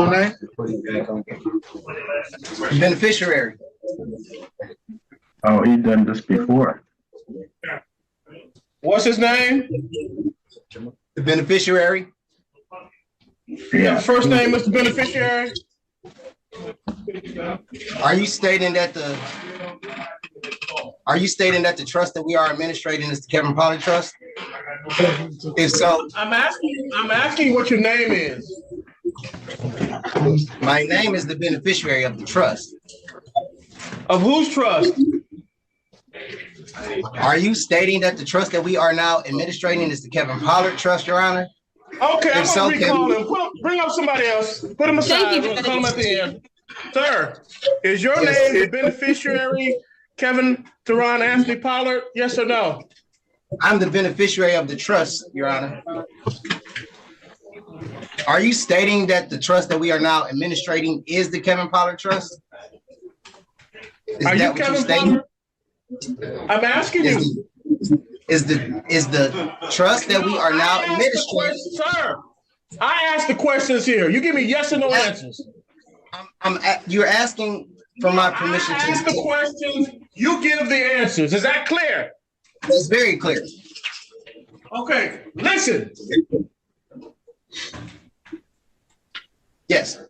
your name? Beneficiary. Oh, he done this before. What's his name? The beneficiary. Yeah. First name, Mr. Beneficiary. Are you stating that the trust that we are administrating is the Kevin Pollard Trust? If so, I'm asking what your name is. my name is the beneficiary of the trust. Of whose trust? Are you stating that the trust that we are now administrating is the Kevin Pollard Trust, Your Honor? Okay, I'm If so, gonna recall him. Bring up somebody else. Put him aside. We'll call him at the end. Sir, is your name the beneficiary, Kevin Teron Anthony Pollard? Yes or no? I'm the beneficiary of the trust, Your Honor. Are you stating that the trust that we are now administrating is the Kevin Pollard Trust? Are you Kevin Pollard? I'm asking you. Is the trust that we are now administrating? Sir, I ask the questions here. You give me yes or no answers. You're asking for my permission to ask the questions. You give the answers. Is that clear? It's very clear. Okay, listen. Yes.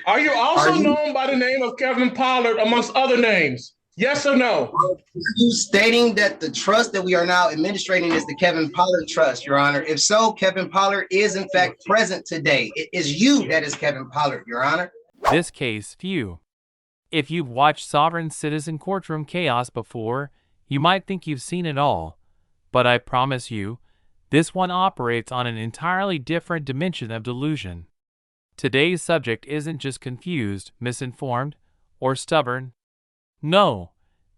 Are you also known by the name of Kevin Pollard amongst other names? Yes or no? Are you stating that the trust that we are now administrating is the Kevin Pollard Trust, Your Honor? If so, Kevin Pollard is in fact present today. It is you that is Kevin Pollard, Your Honor. This case, few. If you've watched Sovereign Citizen Courtroom Chaos before, you might think you've seen it all. But I promise you, this one operates on an entirely different dimension of delusion. Today's subject isn't just confused, misinformed, or stubborn. No,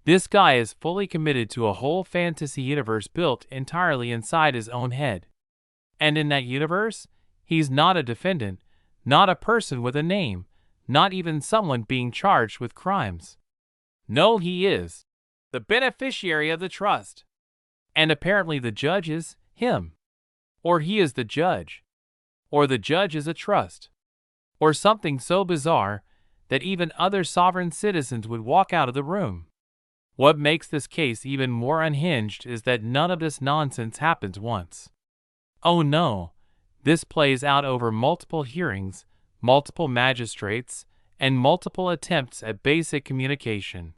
this guy is fully committed to a whole fantasy universe built entirely inside his own head. And in that universe, he's not a defendant, not a person with a name, not even someone being charged with crimes. No, he is the beneficiary of the trust. And apparently the judge is him. Or he is the judge. Or the judge is a trust. Or something so bizarre that even other sovereign citizens would walk out of the room. What makes this case even more unhinged is that none of this nonsense happens once. Oh no, this plays out over multiple hearings, multiple magistrates, and multiple attempts at basic communication.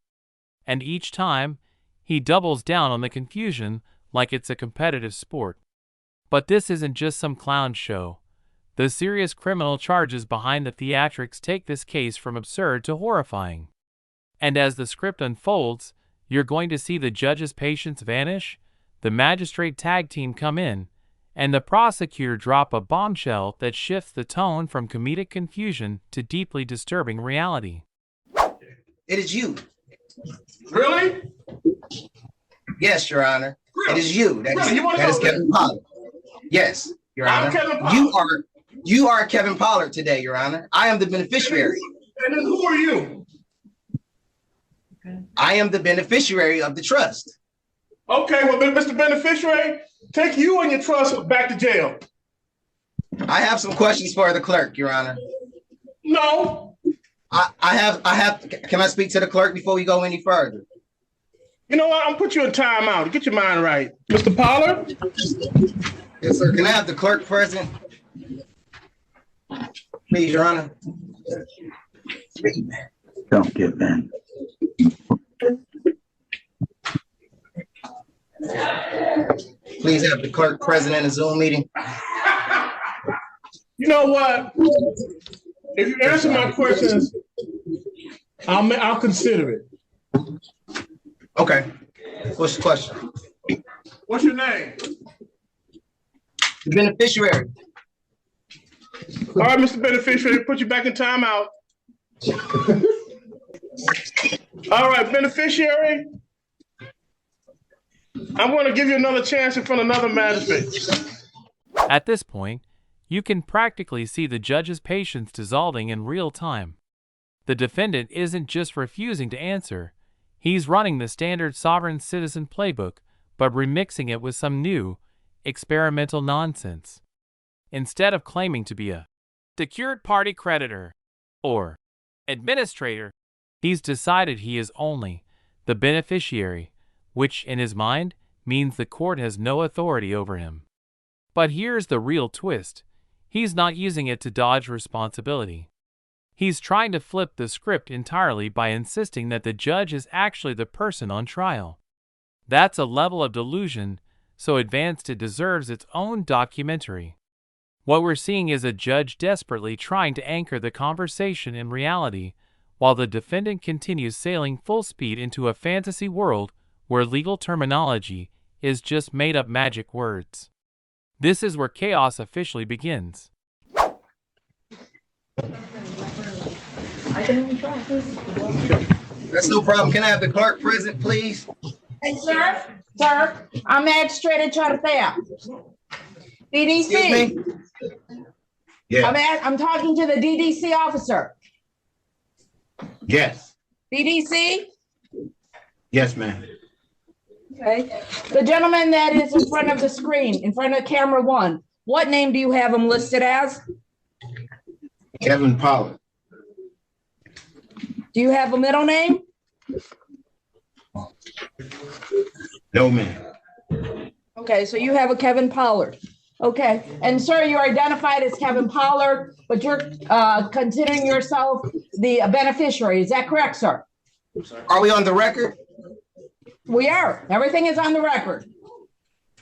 And each time, he doubles down on the confusion like it's a competitive sport. But this isn't just some clown show. The serious criminal charges behind the theatrics take this case from absurd to horrifying. And as the script unfolds, you're going to see the judge's patience vanish, the magistrate tag team come in, and the prosecutor drop a bombshell that shifts the tone from comedic confusion to deeply disturbing reality. It is you. Really? Yes, Your Honor. Really? It is you. That is Kevin Pollard. Yes, Your I'm Honor. Kevin Pollard. You are Kevin Pollard today, Your Honor. I am the beneficiary. And then who are you? I am the beneficiary of the trust. Okay, well, Mr. Beneficiary, take you and your trust back to jail. I have some questions for the clerk, Your Honor. No. I have. Can I speak to the clerk before we go any further? You know what? I'm gonna put you in timeout. Get your mind right, Mr. Pollard. Yes, sir. Can I have the clerk present? Please, Your Honor. Don't give in. Please have the clerk present in a Zoom meeting. You know what? If you answer my questions, I'll consider it. Okay. What's the question? What's your name? The beneficiary. All right, Mr. Beneficiary, put you back in timeout. All right, beneficiary. I'm going to give you another chance in front of another magistrate. At this point, you can practically see the judge's patience dissolving in real time. The defendant isn't just refusing to answer, he's running the standard sovereign citizen playbook, but remixing it with some new, experimental nonsense. Instead of claiming to be a secured party creditor, or administrator. He's decided he is only the beneficiary, which in his mind means the court has no authority over him. But here's the real twist. He's not using it to dodge responsibility. He's trying to flip the script entirely by insisting that the judge is actually the person on trial. That's a level of delusion so advanced it deserves its own documentary. What we're seeing is a judge desperately trying to anchor the conversation in reality, while the defendant continues sailing full speed into a fantasy world where legal terminology is just made-up magic words. This is where chaos officially begins. That's no problem. Can I have the clerk present, please? Hey, sir, I'm Magistrate Chartea. DDC. Excuse me? Yeah. I'm talking to the DDC officer. Yes. DDC? Yes, ma'am. Okay. The gentleman that is in front of the screen, in front of camera 1, what name do you have him listed as? Kevin Pollard. Do you have a middle name? No, ma'am. Okay, so you have a Kevin Pollard. Okay, and sir, you're identified as Kevin Pollard, but you're considering yourself the beneficiary. Is that correct, sir? Are we on the record? We are. Everything is on the record.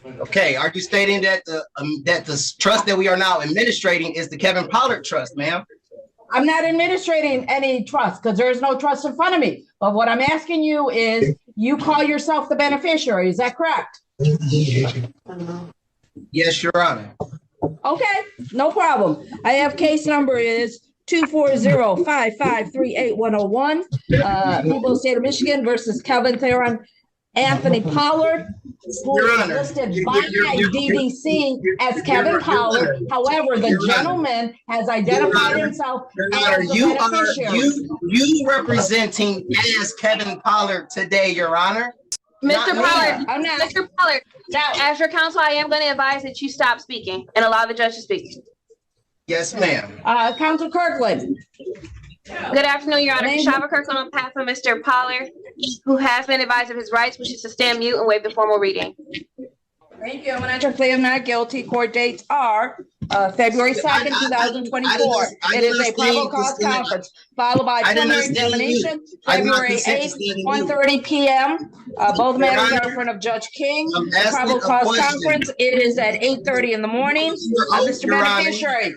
Okay. Are you stating that the trust that we are now administrating is the Kevin Pollard trust, ma'am? I'm not administrating any trust because there is no trust in front of me. But what I'm asking you is, you call yourself the beneficiary. Is that correct? Yes, Your Honor. Okay, no problem. I have case number is 240-5538101. People of the state of Michigan versus Kevin Theron Anthony Pollard, who is listed by DDC as Kevin Pollard. However, the gentleman has identified himself as the beneficiary. You representing as Kevin Pollard today, Your Honor. Mr. Pollard, I'm not. Mr. Pollard, Now, as your counsel, I am going to advise that you stop speaking and allow the judge to speak. Yes, ma'am. Counsel Kirkland. Good afternoon, Your Honor. Shava Kirkland on behalf of Mr. Pollard, who has been advised of his rights, wishes to stand mute and waive the formal reading. Thank you. I'm going to enter plea of not guilty. Court dates are February 2nd, 2024. It is a probable cause conference, followed by preliminary examination, February 8th, 1:30 p.m. Both matters are in front of Judge King. The probable cause conference, it is at 8:30 in the morning. Mr. Beneficiary,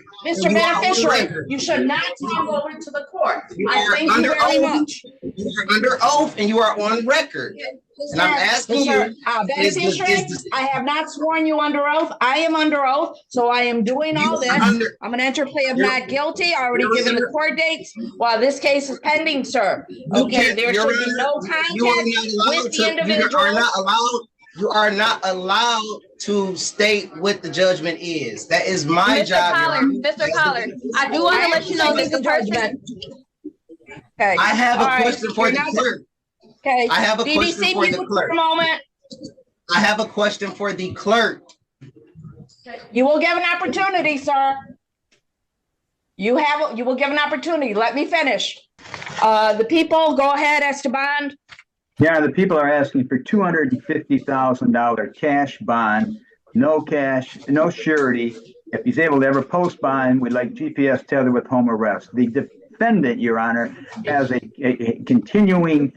you should not talk over to the court. I thank you very much. You are under oath and you are on record. And I'm asking you, beneficiary, I have not sworn you under oath. I am under oath, so I am doing all this. I'm going to enter plea of not guilty. I already given the court dates while this case is pending, sir. Okay, there should be no contact with the individual. You are not allowed to state what the judgment is. That is my job. Mr. Pollard, I do want to let you know that the person. Okay. I have a question for the clerk. Okay. I have a question for the clerk. I have a question for the clerk. You will give an opportunity, sir. You will give an opportunity. Let me finish. The people, go ahead, Esteban. Yeah, the people are asking for $250,000 cash bond, no cash, no surety. If he's able to ever post bond, we'd like GPS tether with home arrest. The defendant, Your Honor, has a continuing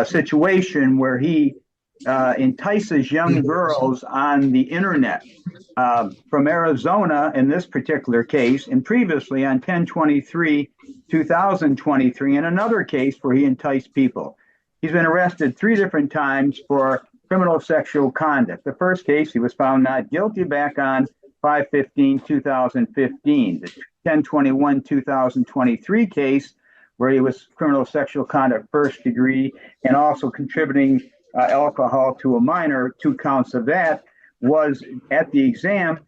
situation where he entices young girls on the internet from Arizona in this particular case, and previously on 10/23/2023 in another case where he enticed people. He's been arrested 3 different times for criminal sexual conduct. The first case, he was found not guilty back on 5/15/2015. The 10/21/2023 case, where he was criminal sexual conduct 1st degree and also contributing alcohol to a minor, 2 counts of that, was at the exam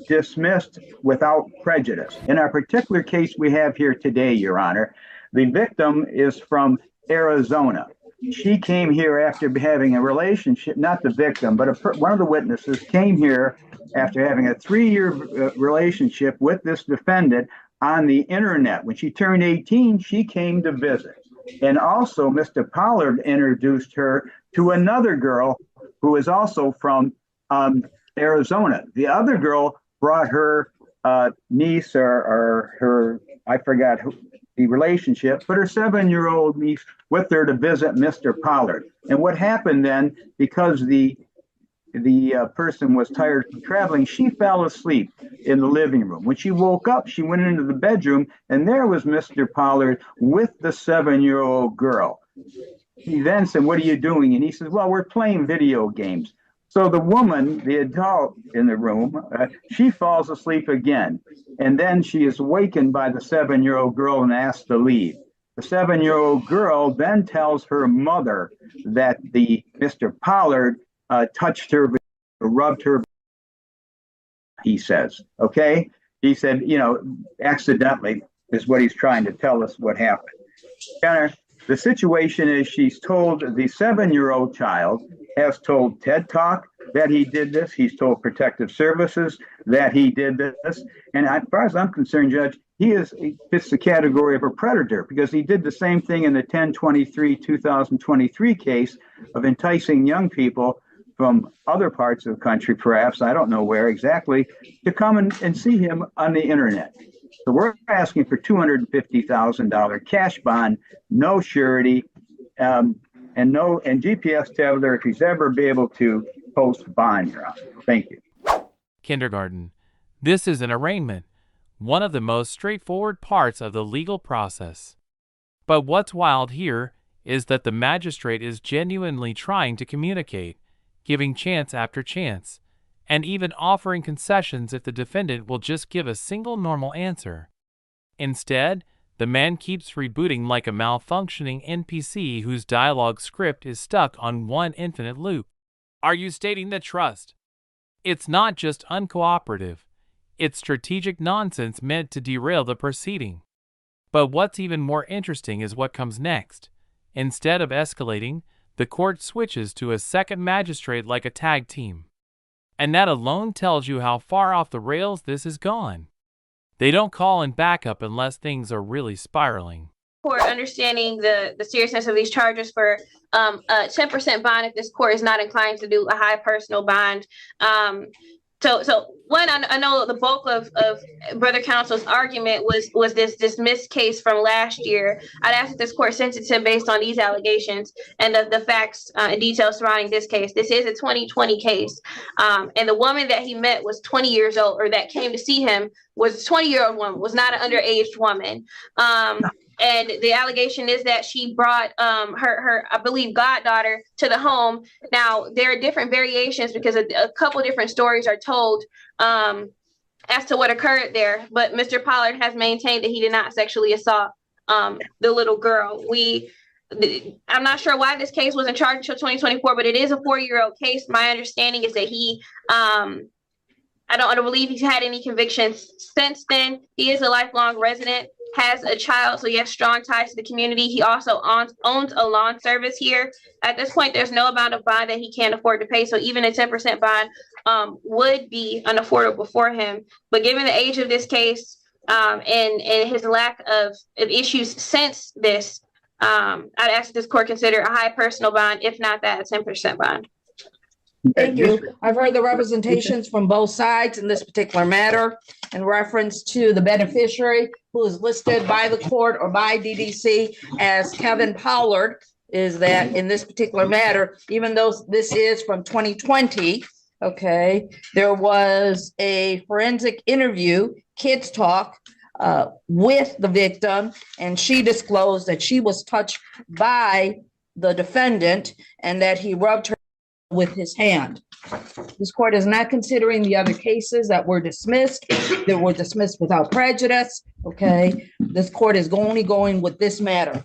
dismissed without prejudice. In our particular case we have here today, Your Honor, the victim is from Arizona. She came here after having a relationship, not the victim, but one of the witnesses came here after having a 3-year relationship with this defendant on the internet. When she turned 18, she came to visit. And also, Mr. Pollard introduced her to another girl who is also from Arizona. The other girl brought her niece or her, I forgot who, the relationship, but her 7-year-old niece with her to visit Mr. Pollard. And what happened then, because the person was tired from traveling, she fell asleep in the living room. When she woke up, she went into the bedroom, and there was Mr. Pollard with the 7-year-old girl. He then said, "What are you doing?" And he says, "Well, we're playing video games." So the woman, the adult in the room, she falls asleep again. And then she is awakened by the 7-year-old girl and asked to leave. The 7-year-old girl then tells her mother that the Mr. Pollard touched her, rubbed her, he says, okay? He said, accidentally is what he's trying to tell us what happened. The situation is she's told, the 7-year-old child has told TED Talk that he did this. He's told Protective Services that he did this. And as far as I'm concerned, Judge, he fits the category of a predator because he did the same thing in the 1023-2023 case of enticing young people from other parts of the country, perhaps, I don't know where exactly, to come and see him on the internet. So we're asking for $250,000 cash bond, no surety, and GPS tether if he's ever be able to post bond, Your Honor. Thank you. Kindergarten. This is an arraignment, one of the most straightforward parts of the legal process. But what's wild here is that the magistrate is genuinely trying to communicate, giving chance after chance, and even offering concessions if the defendant will just give a single normal answer. Instead, the man keeps rebooting like a malfunctioning NPC whose dialogue script is stuck on one infinite loop. Are you stating the trust? It's not just uncooperative. It's strategic nonsense meant to derail the proceeding. But what's even more interesting is what comes next. Instead of escalating, the court switches to a second magistrate like a tag team. And that alone tells you how far off the rails this has gone. They don't call in backup unless things are really spiraling. For understanding the seriousness of these charges for a 10% bond if this court is not inclined to do a high personal bond. So one, I know the bulk of Brother Counsel's argument was this dismissed case from last year. I'd ask that this court sentence him based on these allegations and the facts and details surrounding this case. This is a 2020 case. And the woman that he met was 20 years old, or that came to see him was a 20-year-old woman, was not an underage woman. And the allegation is that she brought her, I believe, goddaughter to the home. Now, there are different variations because a couple different stories are told as to what occurred there. But Mr. Pollard has maintained that he did not sexually assault the little girl. I'm not sure why this case wasn't charged until 2024, but it is a 4-year-old case. My understanding is that he I don't believe he's had any convictions since then. He is a lifelong resident, has a child, so he has strong ties to the community. He also owns a lawn service here. At this point, there's no amount of bond that he can't afford to pay, so even a 10% bond would be unaffordable for him. But given the age of this case and his lack of issues since this, I'd ask this court consider a high personal bond, if not that, a 10% bond. Thank you. I've heard the representations from both sides in this particular matter in reference to the beneficiary who is listed by the court or by DDC as Kevin Pollard, is that in this particular matter, even though this is from 2020, okay, there was a forensic interview, Kids Talk, with the victim, and she disclosed that she was touched by the defendant and that he rubbed her with his hand. This court is not considering the other cases that were dismissed without prejudice. Okay, this court is only going with this matter.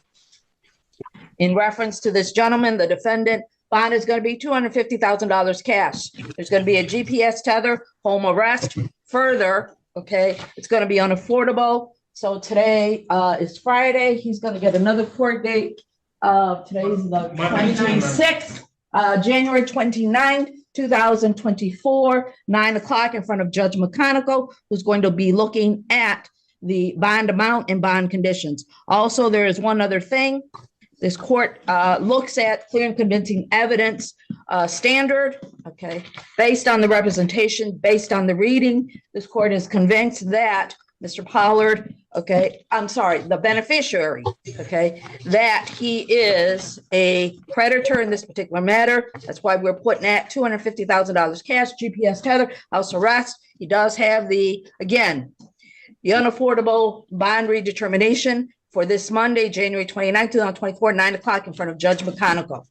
In reference to this gentleman, the defendant, bond is going to be $250,000 cash. There's going to be a GPS tether, home arrest. Further, okay, it's going to be unaffordable. So today is Friday. He's going to get another court date. Today's the 26th. January 29th, 2024, 9 o'clock in front of Judge McConicle, who's going to be looking at the bond amount and bond conditions. Also, there is one other thing. This court looks at clear and convincing evidence standard, okay, based on the representation, based on the reading. This court is convinced that Mr. Pollard, okay, I'm sorry, the beneficiary, okay, that he is a creditor in this particular matter. That's why we're putting at $250,000 cash, GPS tether, house arrest. He does have the, again, the unaffordable bond redetermination for this Monday, January 29, 2024, 9 o'clock in front of Judge McConigal.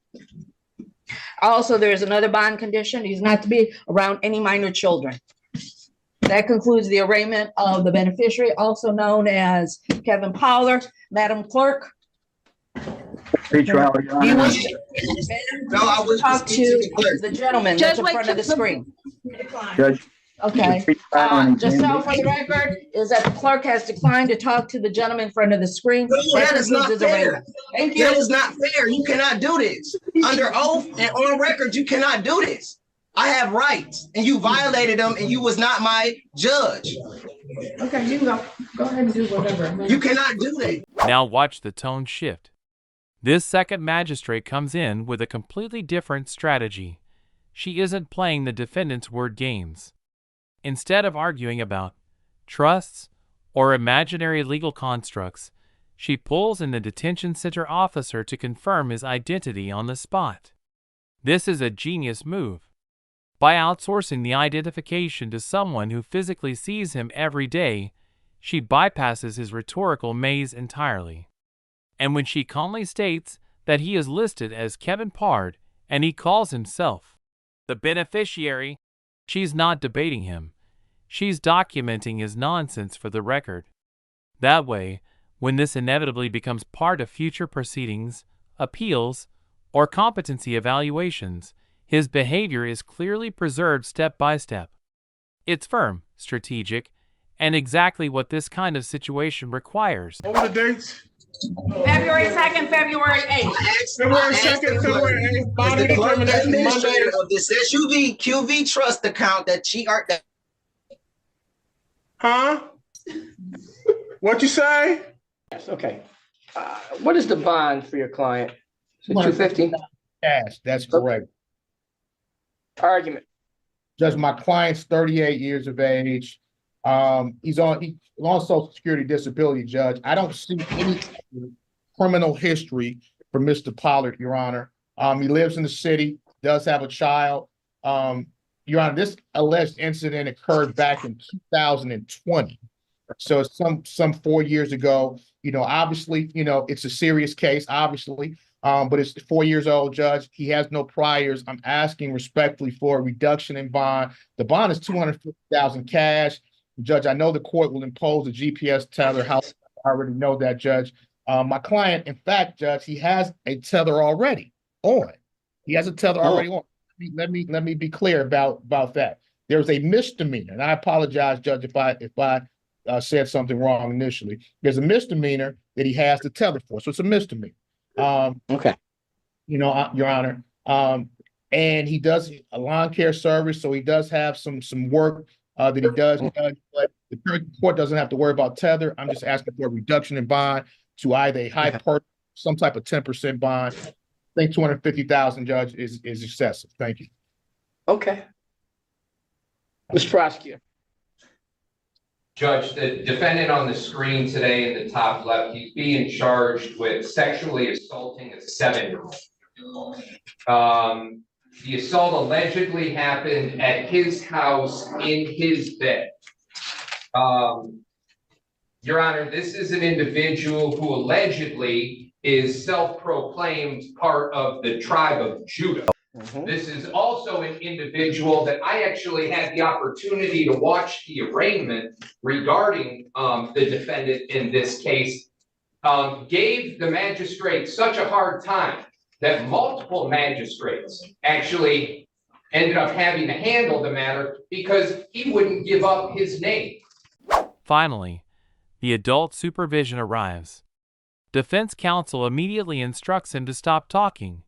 Also, there's another bond condition. He's not to be around any minor children. That concludes the arraignment of the beneficiary, also known as Kevin Pollard. Madam Clerk. Pretrial, Your You Honor. wish No, I was talk to the gentleman that's in Judge, front of the screen. Judge. Okay. pretrial and Just so for the examination. record, is that the clerk has declined to talk to the gentleman in front of the screen. No, that is not concludes his fair. arraignment. Thank That you. is not fair. You cannot do this. Under oath and on record, you cannot do this. I have rights, and you violated them, and you was not my judge. Okay, you can go. Go ahead and do whatever. You cannot do that. Now watch the tone shift. This second magistrate comes in with a completely different strategy. She isn't playing the defendant's word games. Instead of arguing about trusts or imaginary legal constructs, she pulls in the detention center officer to confirm his identity on the spot. This is a genius move. By outsourcing the identification to someone who physically sees him every day, she bypasses his rhetorical maze entirely. And when she calmly states that he is listed as Kevin Pollard and he calls himself the beneficiary, she's not debating him. She's documenting his nonsense for the record. That way, when this inevitably becomes part of future proceedings, appeals, or competency evaluations, his behavior is clearly preserved step by step. It's firm, strategic, and exactly what this kind of situation requires. What were the dates? February 2nd, February 8th. February 2nd, February 8th, bond Is the clerk redetermination Monday. administrator of this QV trust account that she are that Huh? What you say? Yes, okay. What is the bond for your client? Is it 250? Cash, that's correct. Argument. Judge, my client's 38 years of age. He's on Social Security disability, Judge. I don't see any criminal history for Mr. Pollard, Your Honor. He lives in the city, does have a child. Your Honor, this alleged incident occurred back in 2020. So it's some 4 years ago. You know, obviously, you know, it's a serious case, obviously. But it's 4 years old, Judge. He has no priors. I'm asking respectfully for a reduction in bond. The bond is $250,000 cash. Judge, I know the court will impose a GPS tether. I already know that, Judge. My client, in fact, Judge, he has a tether already on. He has a tether already on. Let me be clear about that. There's a misdemeanor, and I apologize, Judge, if I said something wrong initially. There's a misdemeanor that he has the tether for, so it's a misdemeanor. Okay. You know, Your Honor, and he does a lawn care service, so he does have some work that he does, but the court doesn't have to worry about tether. I'm just asking for a reduction in bond to either a high part, some type of 10% bond. I think 250,000, Judge, is excessive. Thank you. Okay. Mr. Prosecutor. Judge, the defendant on the screen today in the top left, he's being charged with sexually assaulting a 7-year-old. The assault allegedly happened at his house in his bed. Your Honor, this is an individual who allegedly is self-proclaimed part of the tribe of Judah. This is also an individual that I actually had the opportunity to watch the arraignment regarding the defendant in this case, gave the magistrate such a hard time that multiple magistrates actually ended up having to handle the matter because he wouldn't give up his name. Finally, the adult supervision arrives. Defense counsel immediately instructs him to stop talking,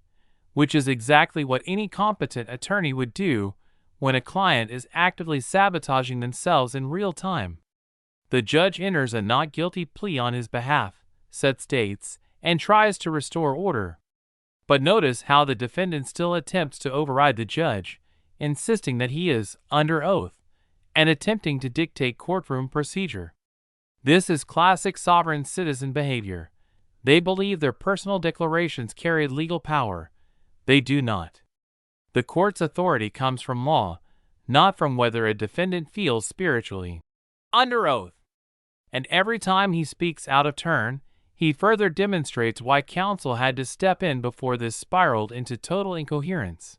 which is exactly what any competent attorney would do when a client is actively sabotaging themselves in real time. The judge enters a not guilty plea on his behalf, sets dates, and tries to restore order. But notice how the defendant still attempts to override the judge, insisting that he is under oath and attempting to dictate courtroom procedure. This is classic sovereign citizen behavior. They believe their personal declarations carry legal power. They do not. The court's authority comes from law, not from whether a defendant feels spiritually under oath. And every time he speaks out of turn, he further demonstrates why counsel had to step in before this spiraled into total incoherence.